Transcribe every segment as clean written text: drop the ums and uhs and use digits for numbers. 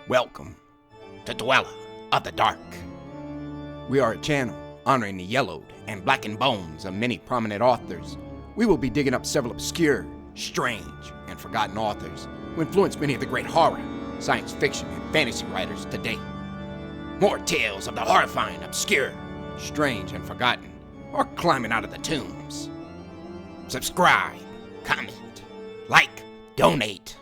Welcome to Dweller of the Dark. We are a channel honoring the yellowed and blackened bones of many prominent authors. We will be digging up several obscure, strange, and forgotten authors who influenced many of the great horror, science fiction, and fantasy writers today. More tales of the horrifying, obscure, strange, and forgotten are climbing out of the tombs. Subscribe, comment, like, donate,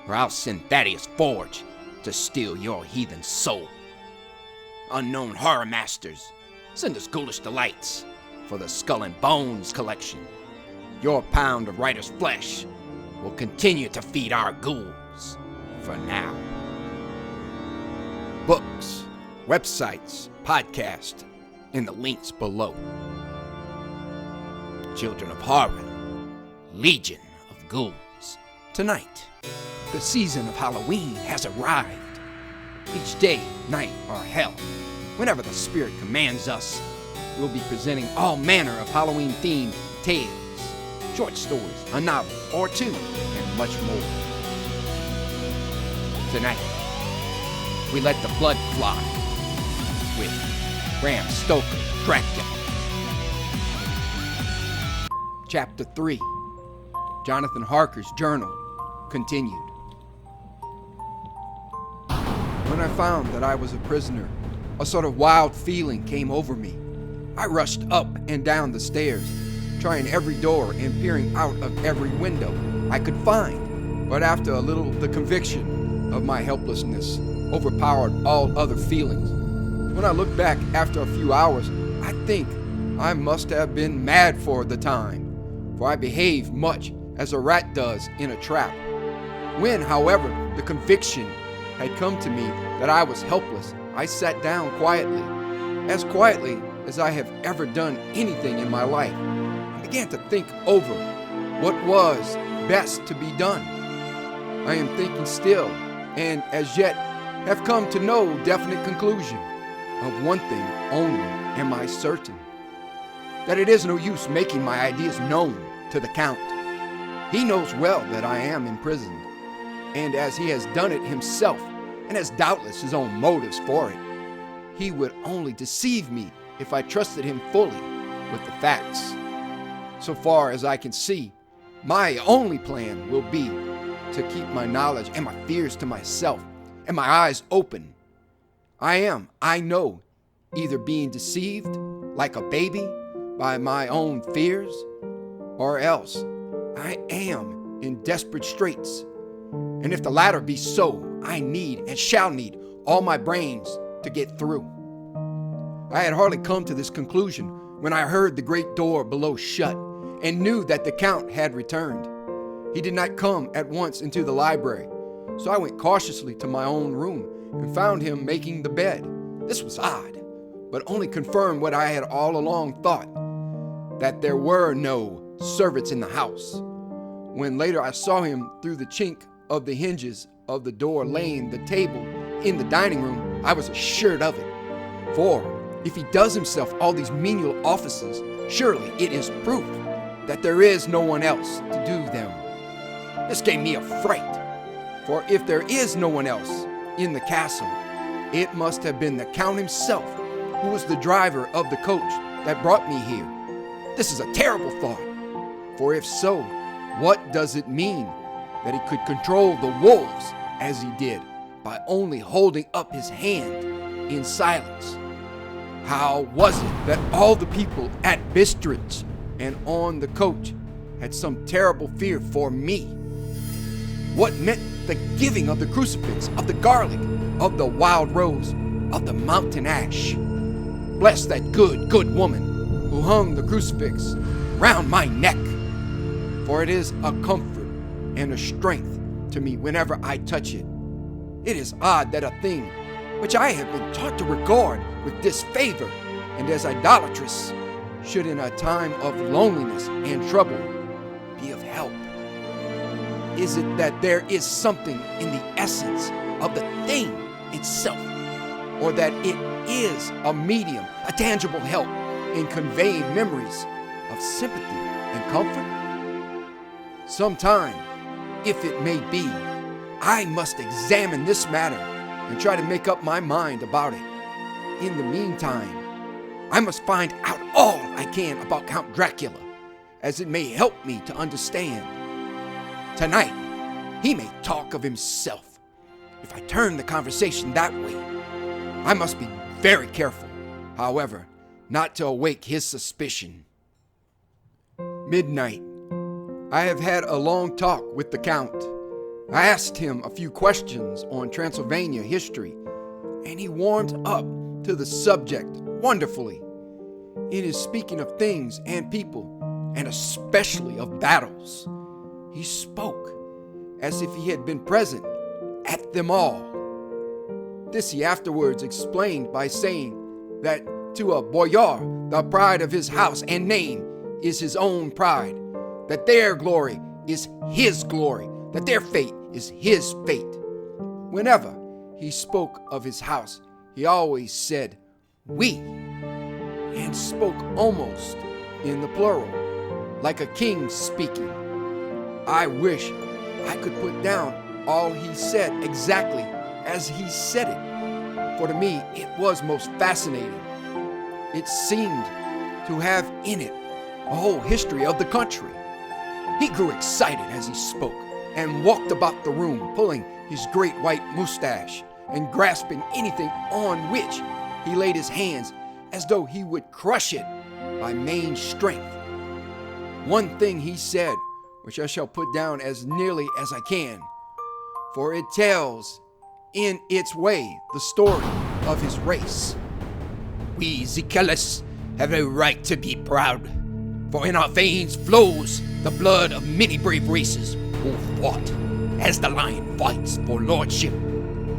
or I'll send Thaddeus Forge to steal your heathen soul. Unknown horror masters, send us ghoulish delights for the Skull and Bones collection. Your pound of writer's flesh will continue to feed our ghouls for now. Books, websites, podcasts, in the links below. Children of Horror, Legion of Ghouls. Tonight, the season of Halloween has arrived. Each day, night, or hell, whenever the spirit commands us, we'll be presenting all manner of Halloween-themed tales, short stories, a novel or two, and much more. Tonight, we let the blood fly with Bram Stoker, Dracula. Chapter 3, Jonathan Harker's Journal, continued. When I found that I was a prisoner, a sort of wild feeling came over me. I rushed up and down the stairs, trying every door and peering out of every window I could find. But after a little, the conviction of my helplessness overpowered all other feelings. When I look back after a few hours, I think I must have been mad for the time, for I behaved much as a rat does in a trap. When, however, the conviction had come to me that I was helpless, I sat down quietly as I have ever done anything in my life, and began to think over what was best to be done. I am thinking still, and as yet have come to no definite conclusion. Of one thing only am I certain, that it is no use making my ideas known to the Count. He knows well that I am imprisoned, and as he has done it himself, and has doubtless his own motives for it, he would only deceive me if I trusted him fully with the facts. So far as I can see, my only plan will be to keep my knowledge and my fears to myself, and my eyes open. I know, either being deceived like a baby by my own fears, or else I am in desperate straits. And if the latter be so, I need and shall need all my brains to get through. I had hardly come to this conclusion when I heard the great door below shut and knew that the Count had returned. He did not come at once into the library, so I went cautiously to my own room and found him making the bed. This was odd, but only confirmed what I had all along thought, that there were no servants in the house. When later I saw him through the chink of the hinges of the door laying the table in the dining room, I was assured of it. For if he does himself all these menial offices, surely it is proof that there is no one else to do them. This gave me a fright, for if there is no one else in the castle, it must have been the Count himself, who was the driver of the coach that brought me here. This is a terrible thought, for if so, what does it mean that he could control the wolves as he did by only holding up his hand in silence? How was it that all the people at Bistritz and on the coach had some terrible fear for me? What meant the giving of the crucifix, of the garlic, of the wild rose, of the mountain ash? Bless that good woman who hung the crucifix round my neck, for it is a comfort and a strength to me whenever I touch it. It is odd that a thing which I have been taught to regard with disfavor and as idolatrous should in a time of loneliness and trouble be of help. Is it that there is something in the essence of the thing itself, or that it is a medium, a tangible help in conveying memories of sympathy and comfort? Sometime, if it may be, I must examine this matter and try to make up my mind about it. In the meantime, I must find out all I can about Count Dracula, as it may help me to understand. Tonight, he may talk of himself. If I turn the conversation that way, I must be very careful, however, not to awake his suspicion. Midnight. I have had a long talk with the Count. I asked him a few questions on Transylvania history, and he warmed up to the subject wonderfully. In his speaking of things and people, and especially of battles, he spoke as if he had been present at them all. This he afterwards explained by saying that to a boyar, the pride of his house and name is his own pride, that their glory is his glory, that their fate is his fate. Whenever he spoke of his house, he always said we, and spoke almost in the plural, like a king speaking. I wish I could put down all he said exactly as he said it, for to me it was most fascinating. It seemed to have in it a whole history of the country. He grew excited as he spoke, and walked about the room, pulling his great white mustache and grasping anything on which he laid his hands as though he would crush it by main strength. One thing he said, which I shall put down as nearly as I can, for it tells in its way the story of his race. We Zekelis have a right to be proud, for in our veins flows the blood of many brave races who fought as the lion fights for lordship.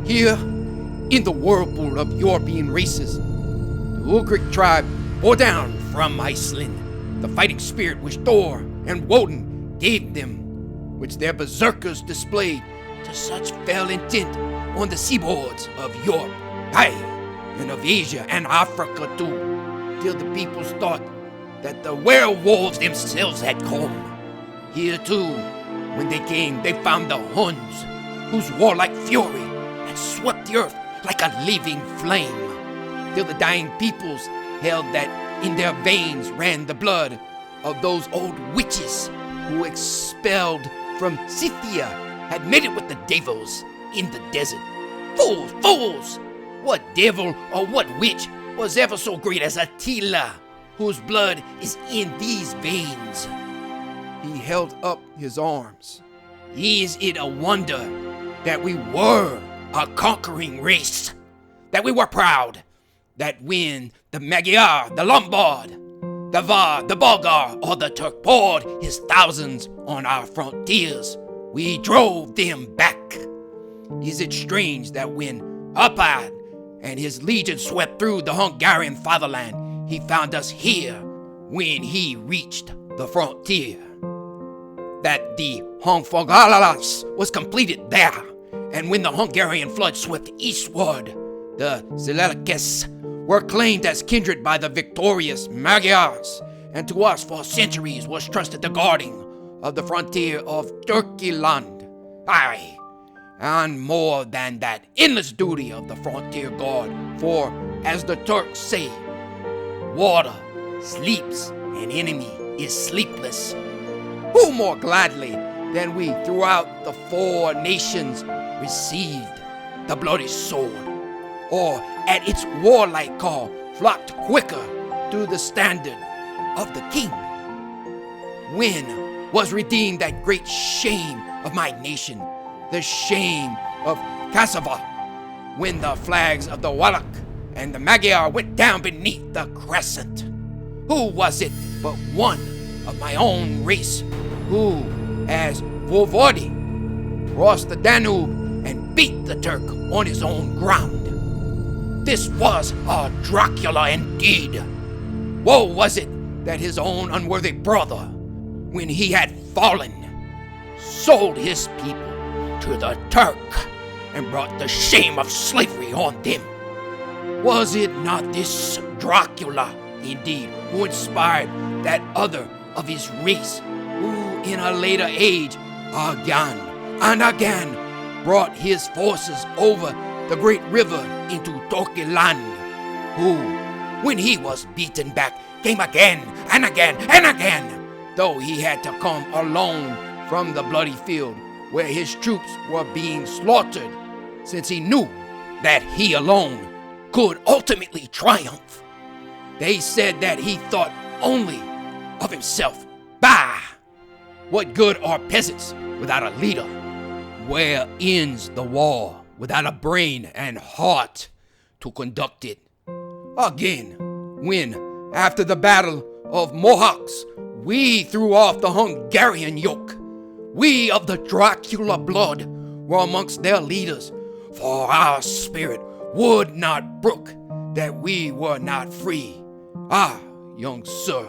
Here, in the whirlpool of European races, the Ugric tribe bore down from Iceland the fighting spirit which Thor and Woden gave them, which their berserkers displayed to such fell intent on the seaboards of Europe, aye, and of Asia and Africa too, till the peoples thought that the werewolves themselves had come. Here too, when they came, they found the Huns, whose warlike fury had swept the earth like a leaving flame, till the dying peoples held that in their veins ran the blood of those old witches who, expelled from Scythia, had made it with the devils in the desert. Fools, fools! What devil or what witch was ever so great as Attila, whose blood is in these veins? He held up his arms. Is it a wonder that we were a conquering race? That we were proud? That when the Magyar, the Lombard, the Var, the Bulgar, or the Turk poured his thousands on our frontiers, we drove them back? Is it strange that when Arpad and his legion swept through the Hungarian fatherland, he found us here when he reached the frontier? That the Hungfogalalas was completed there, and when the Hungarian flood swept eastward, the Zelelkes were claimed as kindred by the victorious Magyars, and to us for centuries was trusted the guarding of the frontier of Turkeyland. Aye, and more than that, endless duty of the frontier guard, for, as the Turks say, water sleeps, an enemy is sleepless. Who more gladly than we throughout the four nations received the bloody sword, or at its warlike call flocked quicker to the standard of the king? When was redeemed that great shame of my nation, the shame of Kasava, when the flags of the Wallach and the Magyar went down beneath the crescent? Who was it but one of my own race who, as Vojvodi, crossed the Danube and beat the Turk on his own ground? This was a Dracula indeed. Woe was it that his own unworthy brother, when he had fallen, sold his people to the Turk and brought the shame of slavery on them. Was it not this Dracula, indeed, who inspired that other of his race, who in a later age again and again brought his forces over the great river into Turkey land, who, when he was beaten back, came again and again and again, though he had to come alone from the bloody field where his troops were being slaughtered, since he knew that he alone could ultimately triumph. They said that he thought only of himself. Bah! What good are peasants without a leader? Where ends the war without a brain and heart to conduct it? Again, when, after the Battle of Mohawks, we threw off the Hungarian yoke, we of the Dracula blood were amongst their leaders, for our spirit would not brook that we were not free. Ah, young sir,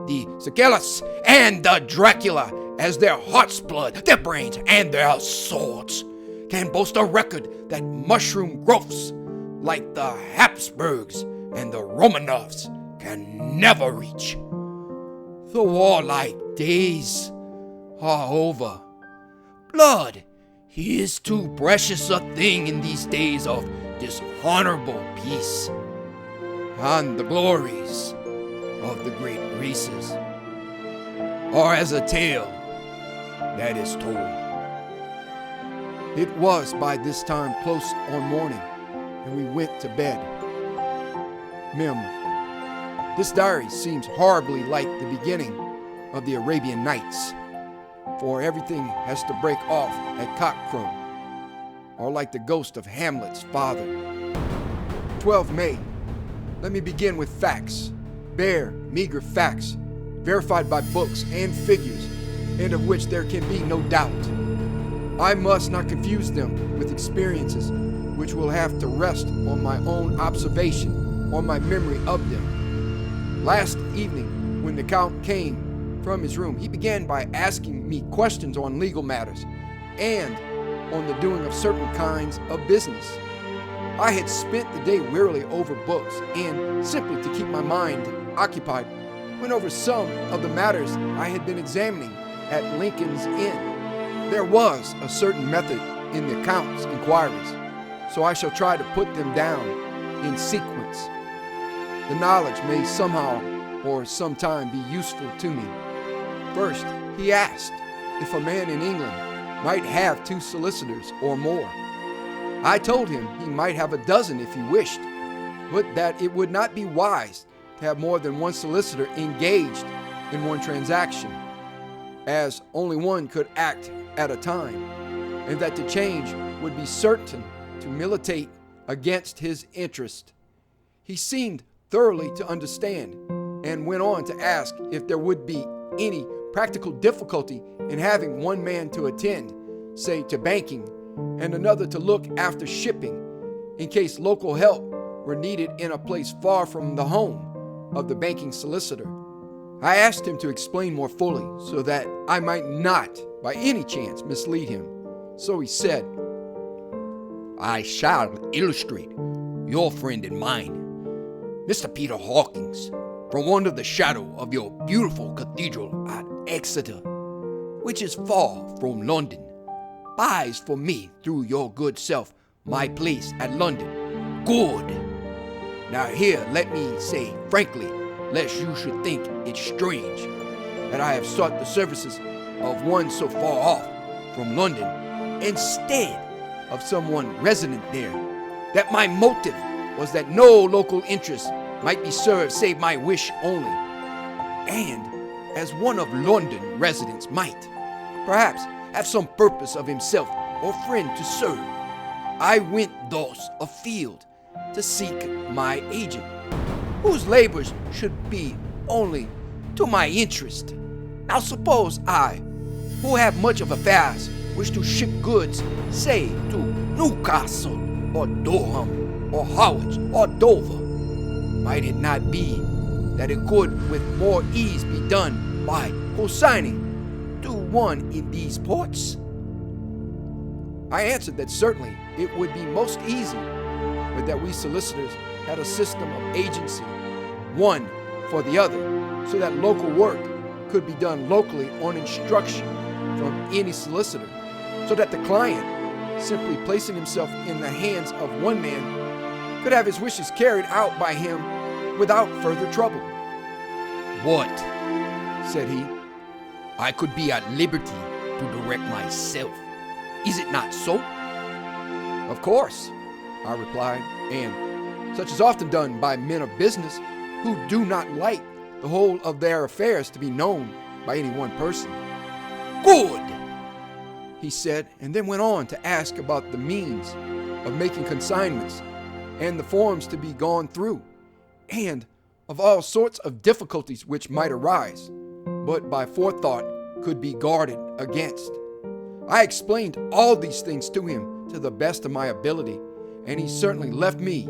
the Skelos and the Dracula, as their heart's blood, their brains, and their swords, can boast a record that mushroom growths like the Habsburgs and the Romanovs can never reach. The warlike days are over. Blood is too precious a thing in these days of dishonorable peace, and the glories of the great races are as a tale that is told. It was by this time close on morning, and we went to bed. This diary seems horribly like the beginning of the Arabian Nights, for everything has to break off at cockcrow, or like the ghost of Hamlet's father. 12 May. Let me begin with facts, bare, meager facts, verified by books and figures, and of which there can be no doubt. I must not confuse them with experiences which will have to rest on my own observation or my memory of them. Last evening, when the Count came from his room, he began by asking me questions on legal matters and on the doing of certain kinds of business. I had spent the day wearily over books and, simply to keep my mind occupied, went over some of the matters I had been examining at Lincoln's Inn. There was a certain method in the Count's inquiries, so I shall try to put them down in sequence. The knowledge may somehow or sometime be useful to me. First, he asked if a man in England might have 2 solicitors or more. I told him he might have a dozen if he wished, but that it would not be wise to have more than 1 solicitor engaged in one transaction, as only one could act at a time, and that the change would be certain to militate against his interest. He seemed thoroughly to understand, and went on to ask if there would be any practical difficulty in having one man to attend, say to banking, and another to look after shipping, in case local help were needed in a place far from the home of the banking solicitor. I asked him to explain more fully, so that I might not, by any chance, mislead him. So he said, I shall illustrate your friend and mine, Mr. Peter Hawkins, from under the shadow of your beautiful cathedral at Exeter, which is far from London, buys for me through your good self my place at London. Good. Now here let me say frankly, lest you should think it strange, that I have sought the services of one so far off from London instead of someone resident there, that my motive was that no local interest might be served save my wish only, and as one of London residents might, perhaps, have some purpose of himself or friend to serve, I went thus afield to seek my agent, whose labors should be only to my interest. Now suppose I, who have much of affairs, wish to ship goods, say, to Newcastle, or Durham, or Harwich, or Dover. Might it not be that it could with more ease be done by consigning to one in these ports? I answered that certainly it would be most easy, but that we solicitors had a system of agency, one for the other, so that local work could be done locally on instruction from any solicitor, so that the client simply placing himself in the hands of one man, could have his wishes carried out by him without further trouble. What? Said he. I could be at liberty to direct myself. Is it not so? Of course, I replied, and such is often done by men of business who do not like the whole of their affairs to be known by any one person. Good, he said, and then went on to ask about the means of making consignments and the forms to be gone through, and of all sorts of difficulties which might arise, but by forethought could be guarded against. I explained all these things to him to the best of my ability, and he certainly left me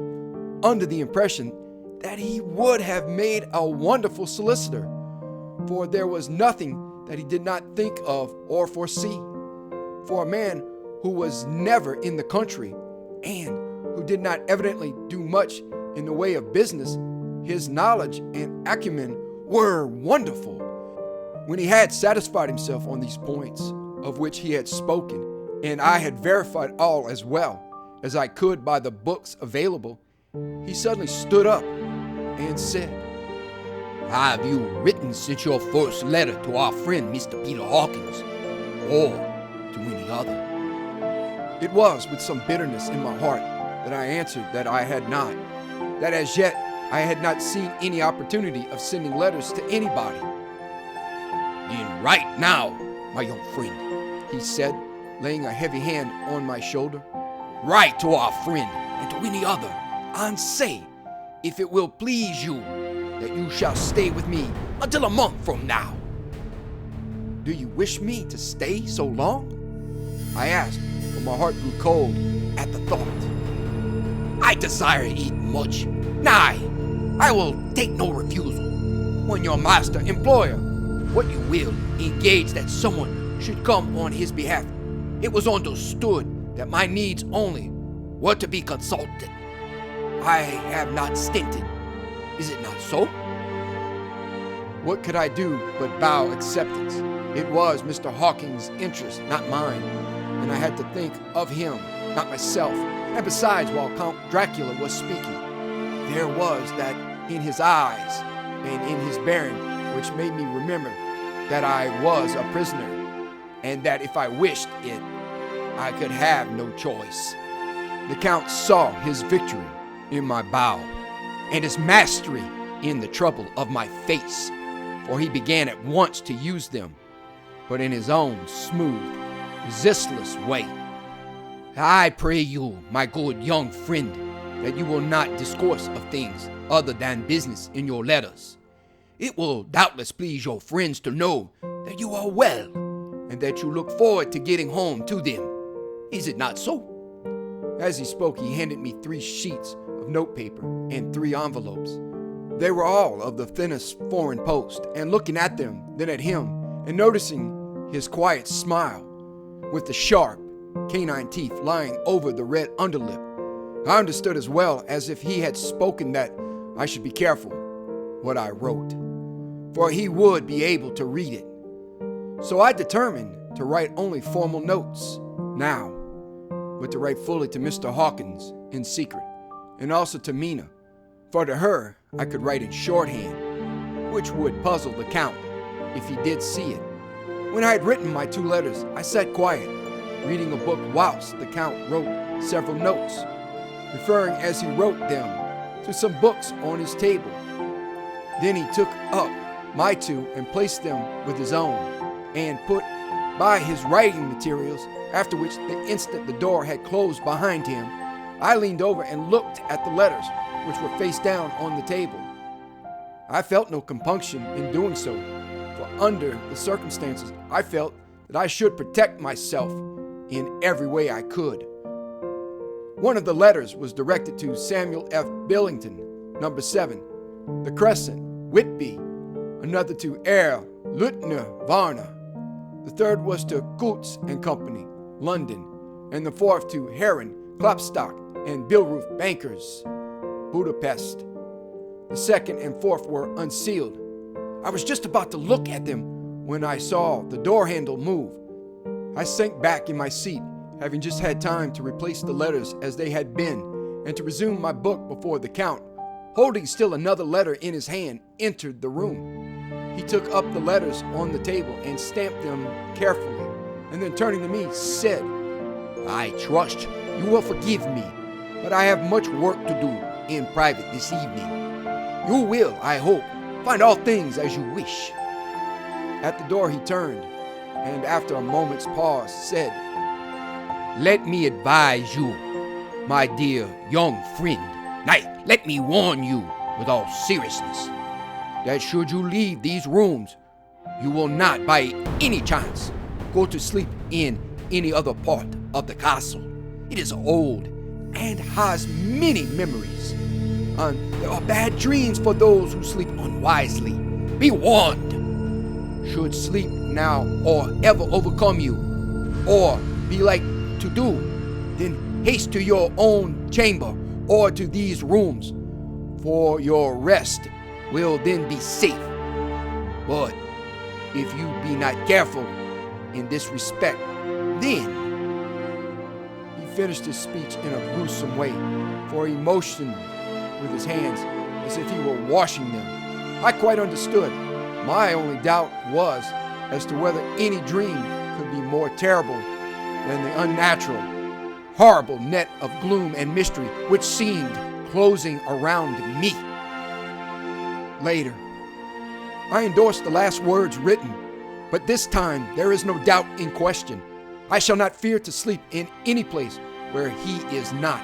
under the impression that he would have made a wonderful solicitor, for there was nothing that he did not think of or foresee. For a man who was never in the country and who did not evidently do much in the way of business, his knowledge and acumen were wonderful. When he had satisfied himself on these points of which he had spoken, and I had verified all as well as I could by the books available, he suddenly stood up and said, have you written since your first letter to our friend Mr. Peter Hawkins, or to any other? It was with some bitterness in my heart that I answered that I had not, that as yet I had not seen any opportunity of sending letters to anybody. Then write now, my young friend, he said, laying a heavy hand on my shoulder. Write to our friend and to any other, and say, if it will please you, that you shall stay with me until a month from now. Do you wish me to stay so long? I asked, for my heart grew cold at the thought. I desire it much. Nay, I will take no refusal. When your master, employer, what you will, engage that someone should come on his behalf, it was understood that my needs only were to be consulted. I have not stinted. Is it not so? What could I do but bow acceptance? It was Mr. Hawkins' interest, not mine, and I had to think of him, not myself. And besides, while Count Dracula was speaking, there was that in his eyes and in his bearing which made me remember that I was a prisoner, and that if I wished it, I could have no choice. The Count saw his victory in my bow, and his mastery in the trouble of my face, for he began at once to use them, but in his own smooth, resistless way. I pray you, my good young friend, that you will not discourse of things other than business in your letters. It will doubtless please your friends to know that you are well, and that you look forward to getting home to them. Is it not so? As he spoke, he handed me 3 sheets of notepaper and 3 envelopes. They were all of the thinnest foreign post, and looking at them, then at him, and noticing his quiet smile, with the sharp, canine teeth lying over the red underlip, I understood as well as if he had spoken that I should be careful what I wrote, for he would be able to read it. So I determined to write only formal notes now, but to write fully to Mr. Hawkins in secret, and also to Mina, for to her I could write in shorthand, which would puzzle the Count if he did see it. When I had written my 2 letters, I sat quiet, reading a book whilst the Count wrote several notes, referring as he wrote them to some books on his table. Then he took up my 2 and placed them with his own, and put by his writing materials, after which the instant the door had closed behind him, I leaned over and looked at the letters, which were face down on the table. I felt no compunction in doing so, for under the circumstances, I felt that I should protect myself in every way I could. One of the letters was directed to Samuel F. Billington, number 7, The Crescent, Whitby. Another to Herr Lieutenant Varner. The third was to Coutts and Company, London, and the fourth to Heron, Klopstock, and Billroof Bankers, Budapest. The second and fourth were unsealed. I was just about to look at them when I saw the door handle move. I sank back in my seat Having just had time to replace the letters as they had been and to resume my book before the Count, holding still another letter in his hand, entered the room. He took up the letters on the table and stamped them carefully, and then turning to me, said, "I trust you will forgive me, but I have much work to do in private this evening. You will, I hope, find all things as you wish." At the door he turned, and after a moment's pause said, "Let me advise you, my dear young friend, nay, let me warn you with all seriousness, that should you leave these rooms, you will not by any chance go to sleep in any other part of the castle. It is old and has many memories, and there are bad dreams for those who sleep unwisely. Be warned. Should sleep now or ever overcome you, or be like to do, then haste to your own chamber or to these rooms, for your rest will then be safe. But if you be not careful in this respect, then..." He finished his speech in a gruesome way, for he motioned with his hands as if he were washing them. I quite understood. My only doubt was as to whether any dream could be more terrible than the unnatural, horrible net of gloom and mystery which seemed closing around me. Later, I endorsed the last words written, but this time there is no doubt in question. I shall not fear to sleep in any place where he is not.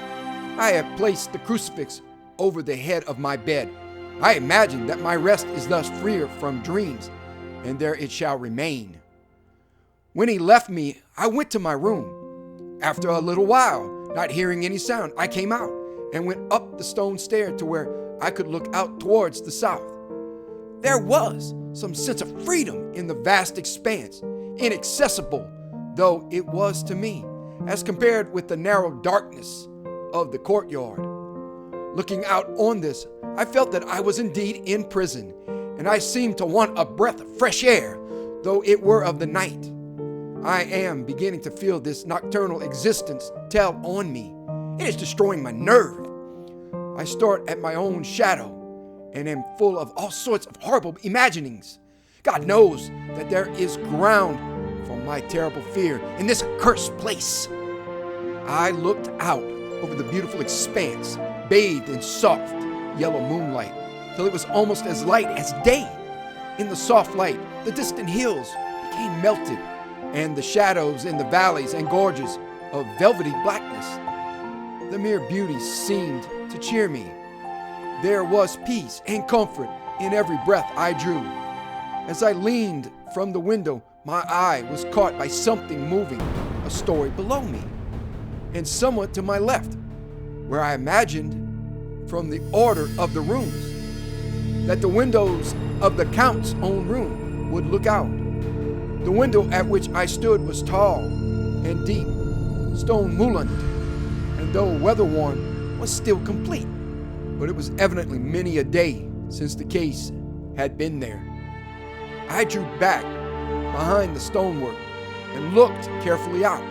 I have placed the crucifix over the head of my bed. I imagine that my rest is thus freer from dreams, and there it shall remain. When he left me, I went to my room. After a little while, not hearing any sound, I came out and went up the stone stair to where I could look out towards the south. There was some sense of freedom in the vast expanse, inaccessible though it was to me, as compared with the narrow darkness of the courtyard. Looking out on this, I felt that I was indeed in prison, and I seemed to want a breath of fresh air, though it were of the night. I am beginning to feel this nocturnal existence tell on me. It is destroying my nerve. I start at my own shadow, and am full of all sorts of horrible imaginings. God knows that there is ground for my terrible fear in this accursed place. I looked out over the beautiful expanse, bathed in soft yellow moonlight, till it was almost as light as day. In the soft light, the distant hills became melted, and the shadows in the valleys and gorges of velvety blackness. The mere beauty seemed to cheer me. There was peace and comfort in every breath I drew. As I leaned from the window, my eye was caught by something moving a story below me, and somewhat to my left, where I imagined, from the order of the rooms, that the windows of the Count's own room would look out. The window at which I stood was tall and deep, stone mullioned, and though weather-worn, was still complete. But it was evidently many a day since the case had been there. I drew back behind the stonework and looked carefully out.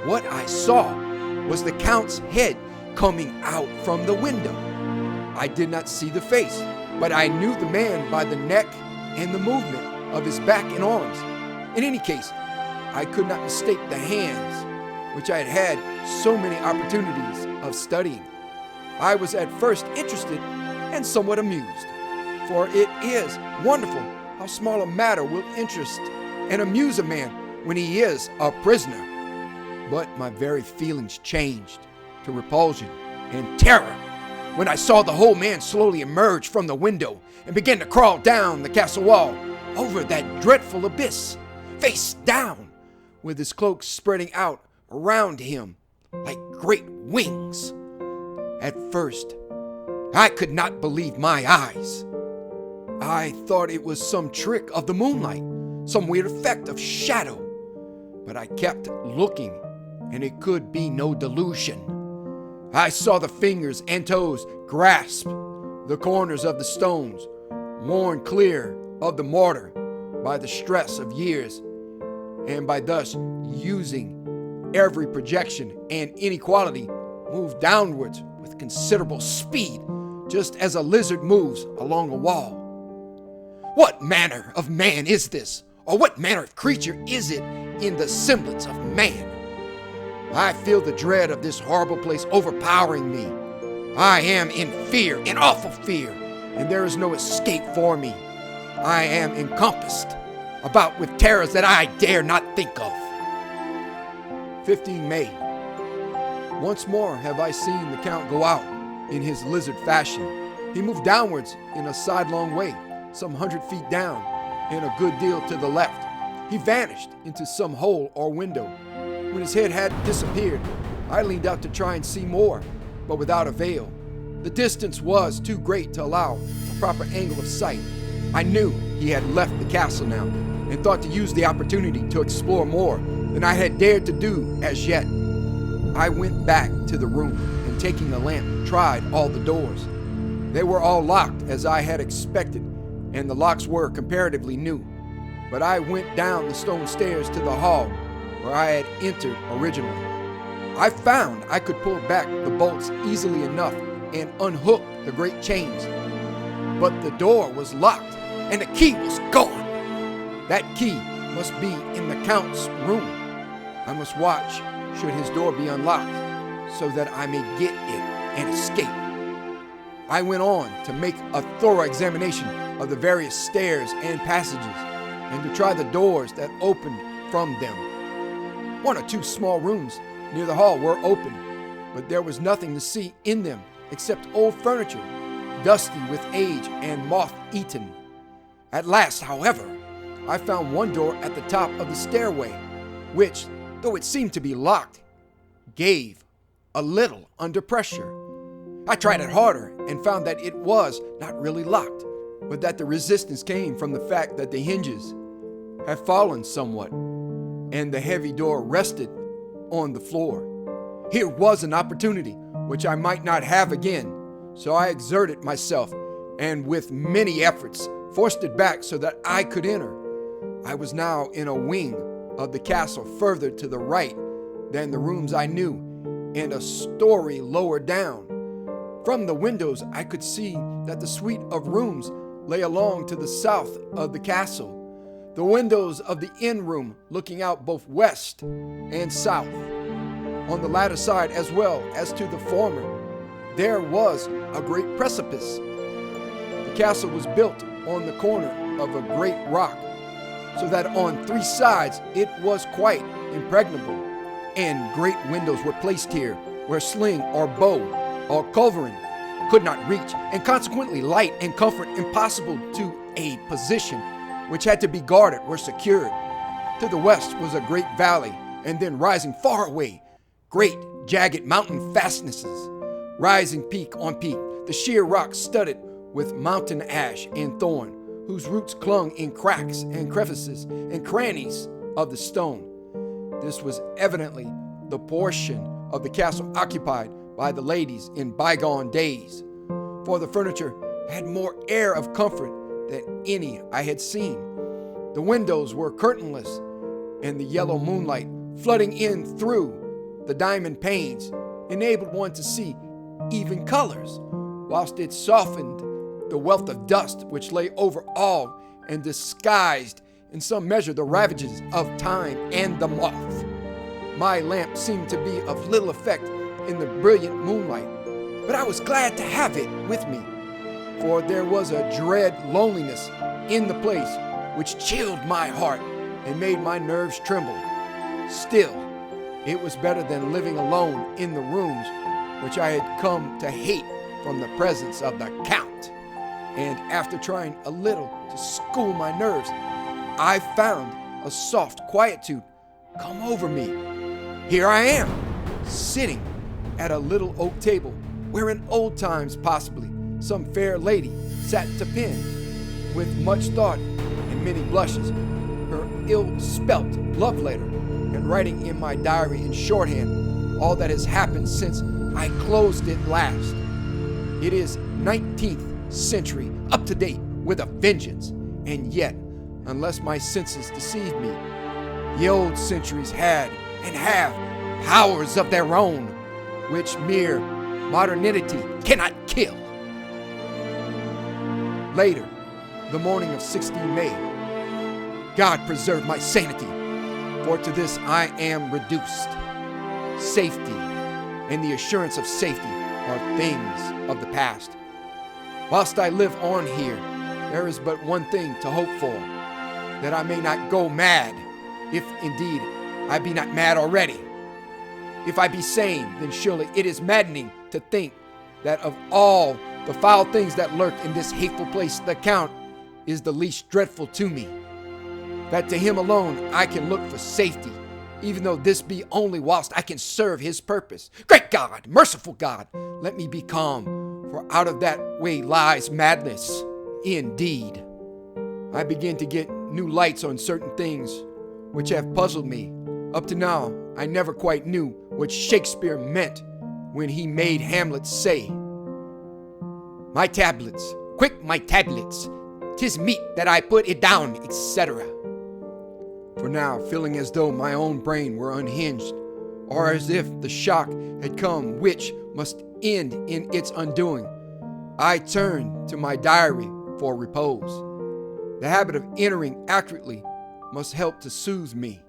What I saw was the Count's head coming out from the window. I did not see the face, but I knew the man by the neck and the movement of his back and arms. In any case, I could not mistake the hands, which I had had so many opportunities of studying. I was at first interested and somewhat amused, for it is wonderful how small a matter will interest and amuse a man when he is a prisoner. But my very feelings changed to repulsion and terror when I saw the whole man slowly emerge from the window and begin to crawl down the castle wall over that dreadful abyss, face down, with his cloak spreading out around him like great wings. At first, I could not believe my eyes. I thought it was some trick of the moonlight, some weird effect of shadow. But I kept looking, and it could be no delusion. I saw the fingers and toes grasp the corners of the stones, worn clear of the mortar by the stress of years, and by thus using Every projection and inequality moved downwards with considerable speed, just as a lizard moves along a wall. What manner of man is this? Or what manner of creature is it in the semblance of man? I feel the dread of this horrible place overpowering me. I am in fear, in awful fear, and there is no escape for me. I am encompassed about with terrors that I dare not think of. 15 May. Once more have I seen the Count go out in his lizard fashion. He moved downwards in a sidelong way, some 100 feet down, and a good deal to the left. He vanished into some hole or window. When his head had disappeared, I leaned out to try and see more, but without avail. The distance was too great to allow a proper angle of sight. I knew he had left the castle now, and thought to use the opportunity to explore more than I had dared to do as yet. I went back to the room, and taking a lamp, tried all the doors. They were all locked as I had expected, and the locks were comparatively new. But I went down the stone stairs to the hall where I had entered originally. I found I could pull back the bolts easily enough and unhook the great chains. But the door was locked, and the key was gone. That key must be in the Count's room. I must watch should his door be unlocked, so that I may get it and escape. I went on to make a thorough examination of the various stairs and passages, and to try the doors that opened from them. One or two small rooms near the hall were open, but there was nothing to see in them except old furniture, dusty with age and moth-eaten. At last, however, I found one door at the top of the stairway, which, though it seemed to be locked, gave a little under pressure. I tried it harder and found that it was not really locked, but that the resistance came from the fact that the hinges had fallen somewhat, and the heavy door rested on the floor. Here was an opportunity which I might not have again, so I exerted myself, and with many efforts forced it back so that I could enter. I was now in a wing of the castle further to the right than the rooms I knew, and a story lower down. From the windows I could see that the suite of rooms lay along to the south of the castle, the windows of the inn room looking out both west and south. On the latter side as well as to the former, there was a great precipice. The castle was built on the corner of a great rock, so that on three sides it was quite impregnable, and great windows were placed here where sling or bow or culverin could not reach, and consequently light and comfort impossible to a position which had to be guarded were secured. To the west was a great valley, and then rising far away, great jagged mountain fastnesses, rising peak on peak, the sheer rock studded with mountain ash and thorn, whose roots clung in cracks and crevices and crannies of the stone. This was evidently the portion of the castle occupied by the ladies in bygone days, for the furniture had more air of comfort than any I had seen. The windows were curtainless, and the yellow moonlight flooding in through the diamond panes enabled one to see even colors, whilst it softened the wealth of dust which lay over all and disguised in some measure the ravages of time and the moth. My lamp seemed to be of little effect in the brilliant moonlight, but I was glad to have it with me, for there was a dread loneliness in the place which chilled my heart and made my nerves tremble. Still, it was better than living alone in the rooms which I had come to hate from the presence of the Count. And after trying a little to school my nerves, I found a soft quietude come over me. Here I am, sitting at a little oak table, where in old times possibly some fair lady sat to pen, with much thought and many blushes, her ill-spelt love letter, and writing in my diary in shorthand all that has happened since I closed it last. It is 19th century, up to date with a vengeance, and yet, unless my senses deceive me, the old centuries had and have powers of their own, which mere modernity cannot kill. Later, the morning of 16 May, God preserve my sanity, for to this I am reduced. Safety and the assurance of safety are things of the past. Whilst I live on here, there is but one thing to hope for, that I may not go mad, if indeed I be not mad already. If I be sane, then surely it is maddening to think that of all the foul things that lurk in this hateful place, the Count is the least dreadful to me. That to him alone I can look for safety, even though this be only whilst I can serve his purpose. Great God, merciful God, let me be calm, for out of that way lies madness indeed. I begin to get new lights on certain things which have puzzled me. Up to now, I never quite knew what Shakespeare meant when he made Hamlet say, "My tablets, quick my tablets, 'tis meet that I put it down," etc. For now, feeling as though my own brain were unhinged, or as if the shock had come which must end in its undoing, I turned to my diary for repose. The habit of entering accurately must help to soothe me.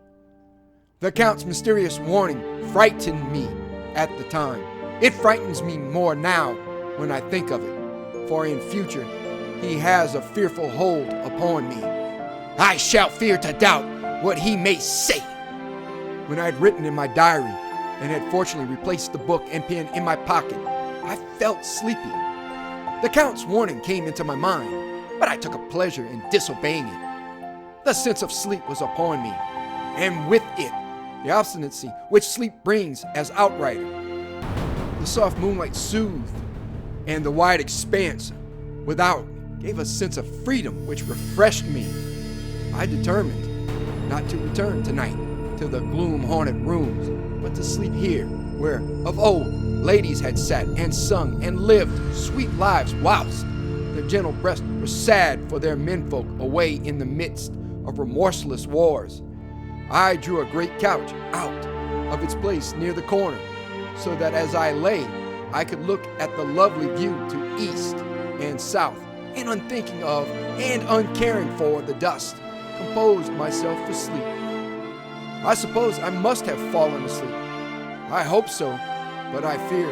The Count's mysterious warning frightened me at the time. It frightens me more now when I think of it, for in future he has a fearful hold upon me. I shall fear to doubt what he may say. When I had written in my diary and had fortunately replaced the book and pen in my pocket, I felt sleepy. The Count's warning came into my mind, but I took a pleasure in disobeying it. The sense of sleep was upon me, and with it, the obstinacy which sleep brings as outrider. The soft moonlight soothed, and the wide expanse without gave a sense of freedom which refreshed me. I determined not to return tonight to the gloom-haunted rooms, but to sleep here, where of old ladies had sat and sung and lived sweet lives, whilst their gentle breasts were sad for their menfolk away in the midst of remorseless wars. I drew a great couch out of its place near the corner, so that as I lay, I could look at the lovely view to east and south, and unthinking of and uncaring for the dust, composed myself for sleep. I suppose I must have fallen asleep. I hope so, but I fear,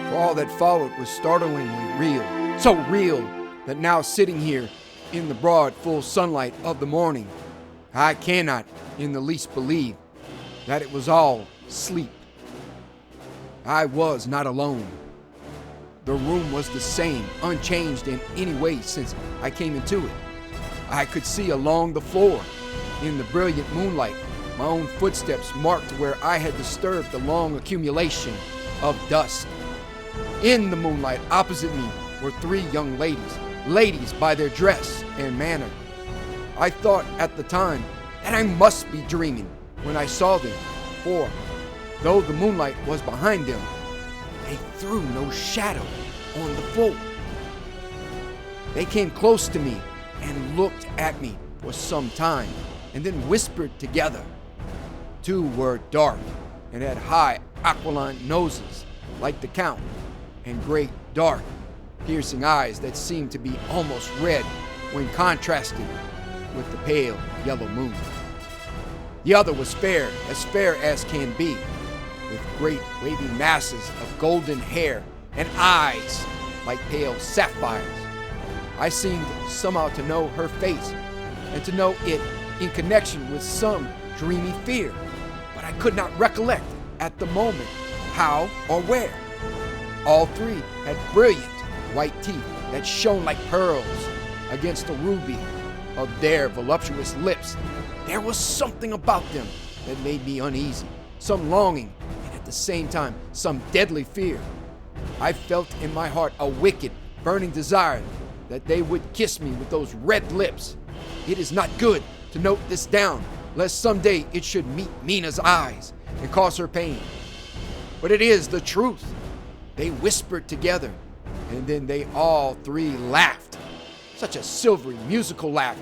for all that followed was startlingly real, so real that now sitting here in the broad, full sunlight of the morning, I cannot in the least believe that it was all sleep. I was not alone. The room was the same, unchanged in any way since I came into it. I could see along the floor, in the brilliant moonlight, my own footsteps marked where I had disturbed the long accumulation of dust. In the moonlight opposite me were three young ladies by their dress and manner. I thought at the time that I must be dreaming when I saw them, for though the moonlight was behind them, they threw no shadow on the floor. They came close to me and looked at me for some time, and then whispered together. Two were dark and had high aquiline noses like the Count, and great dark piercing eyes that seemed to be almost red when contrasted with the pale yellow moon. The other was fair as can be, with great wavy masses of golden hair and eyes like pale sapphires. I seemed somehow to know her face, and to know it in connection with some dreamy fear, but I could not recollect at the moment how or where. All three had brilliant white teeth that shone like pearls against the ruby of their voluptuous lips. There was something about them that made me uneasy, some longing, and at the same time some deadly fear. I felt in my heart a wicked, burning desire that they would kiss me with those red lips. It is not good to note this down, lest someday it should meet Mina's eyes and cause her pain. But it is the truth. They whispered together, and then they all three laughed. Such a silvery, musical laugh,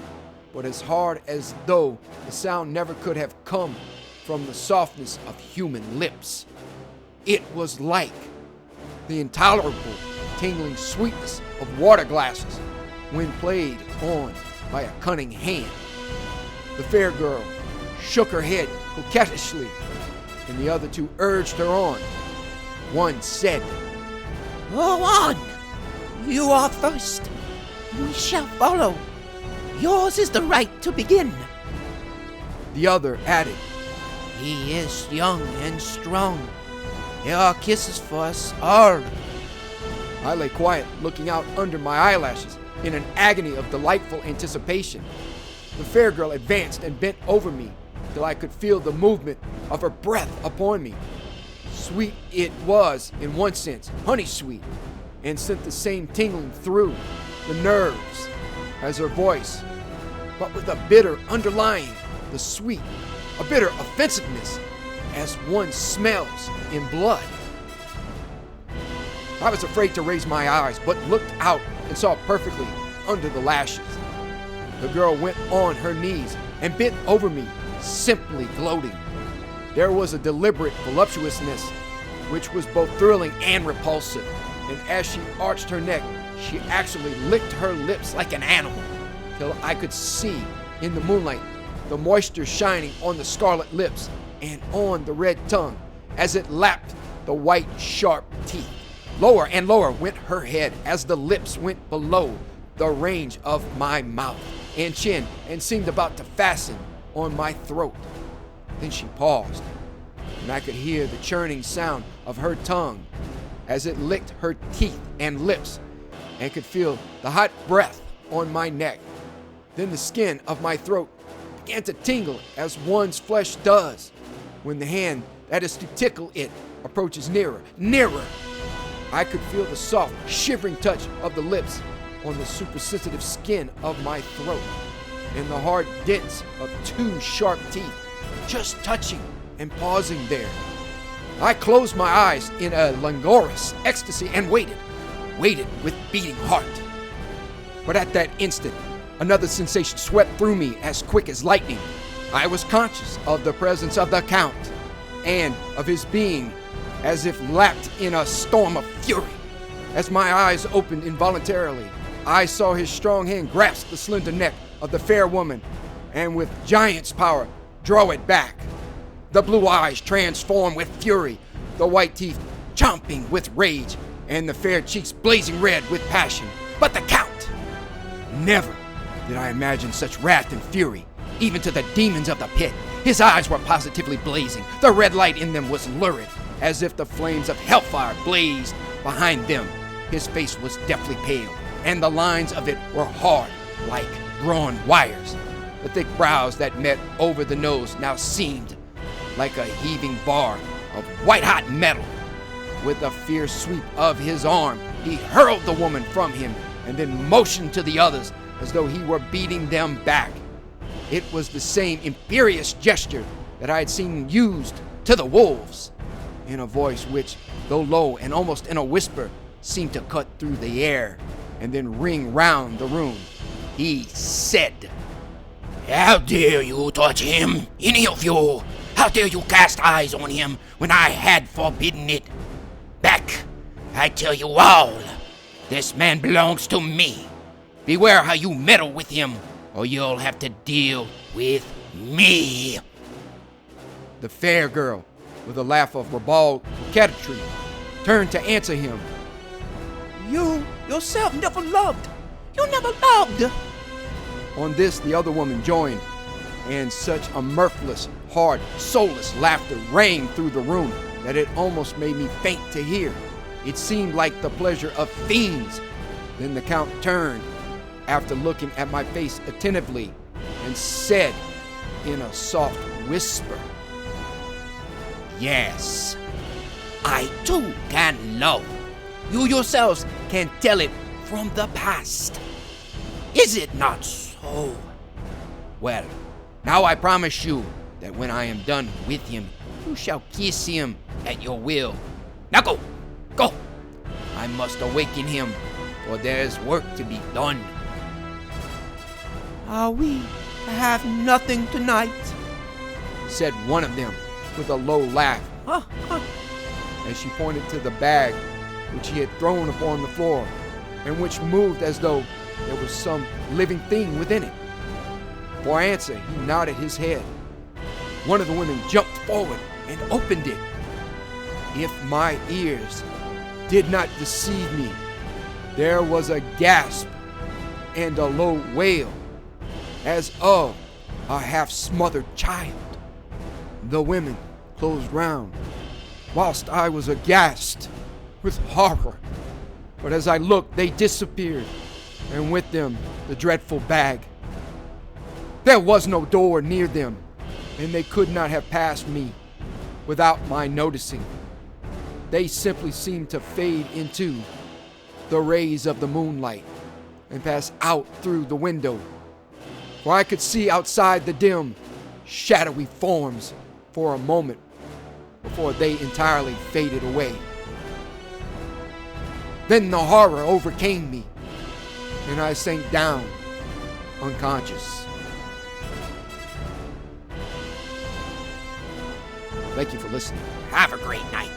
but as hard as though the sound never could have come from the softness of human lips. It was like the intolerable, tingling sweetness of water glasses when played on by a cunning hand. The fair girl shook her head coquettishly, and the other two urged her on. One said, Go on! You are first. We shall follow. Yours is the right to begin. The other added, He is young and strong. There are kisses for us all. I lay quiet, looking out under my eyelashes in an agony of delightful anticipation. The fair girl advanced and bent over me till I could feel the movement of her breath upon me. Sweet it was, in one sense, honey sweet, and sent the same tingling through the nerves as her voice, but with a bitter underlying the sweet, a bitter offensiveness as one smells in blood. I was afraid to raise my eyes, but looked out and saw perfectly under the lashes. The girl went on her knees and bent over me, simply gloating. There was a deliberate voluptuousness which was both thrilling and repulsive, and as she arched her neck, she actually licked her lips like an animal, till I could see in the moonlight the moisture shining on the scarlet lips and on the red tongue as it lapped the white, sharp teeth. Lower and lower went her head as the lips went below the range of my mouth and chin and seemed about to fasten on my throat. Then she paused, and I could hear the churning sound of her tongue as it licked her teeth and lips, and could feel the hot breath on my neck. Then the skin of my throat began to tingle as one's flesh does when the hand that is to tickle it approaches nearer, nearer. I could feel the soft, shivering touch of the lips on the supersensitive skin of my throat, and the hard dents of two sharp teeth just touching and pausing there. I closed my eyes in a languorous ecstasy and waited with beating heart. But at that instant, another sensation swept through me as quick as lightning. I was conscious of the presence of the Count, and of his being as if lapped in a storm of fury. As my eyes opened involuntarily, I saw his strong hand grasp the slender neck of the fair woman, and with giant's power, draw it back. The blue eyes transformed with fury, the white teeth chomping with rage, and the fair cheeks blazing red with passion. But the Count! Never did I imagine such wrath and fury, even to the demons of the pit. His eyes were positively blazing. The red light in them was lurid, as if the flames of hellfire blazed behind them. His face was deathly pale, and the lines of it were hard, like drawn wires. The thick brows that met over the nose now seemed like a heaving bar of white-hot metal. With a fierce sweep of his arm, he hurled the woman from him and then motioned to the others as though he were beating them back. It was the same imperious gesture that I had seen used to the wolves. In a voice which, though low and almost in a whisper, seemed to cut through the air and then ring round the room, he said, How dare you touch him, any of you? How dare you cast eyes on him when I had forbidden it? Back, I tell you all, this man belongs to me. Beware how you meddle with him, or you'll have to deal with me. The fair girl, with a laugh of ribald coquetry, turned to answer him. You yourself never loved. You never loved. On this, the other woman joined, and such a mirthless, hard, soulless laughter rang through the room that it almost made me faint to hear. It seemed like the pleasure of fiends. Then the Count turned, after looking at my face attentively, and said in a soft whisper, Yes, I too can love. You yourselves can tell it from the past. Is it not so? Well, now I promise you that when I am done with him, you shall kiss him at your will. Now go, go. I must awaken him, for there is work to be done. Are we to have nothing tonight? said one of them with a low laugh, as she pointed to the bag which he had thrown upon the floor, and which moved as though there was some living thing within it. For answer, he nodded his head. One of the women jumped forward and opened it. If my ears did not deceive me, there was a gasp and a low wail, as of a half-smothered child. The women closed round, whilst I was aghast with horror. But as I looked, they disappeared, and with them the dreadful bag. There was no door near them, and they could not have passed me without my noticing. They simply seemed to fade into the rays of the moonlight and pass out through the window, for I could see outside the dim, shadowy forms for a moment before they entirely faded away. Then the horror overcame me, and I sank down unconscious. Thank you for listening. Have a great night.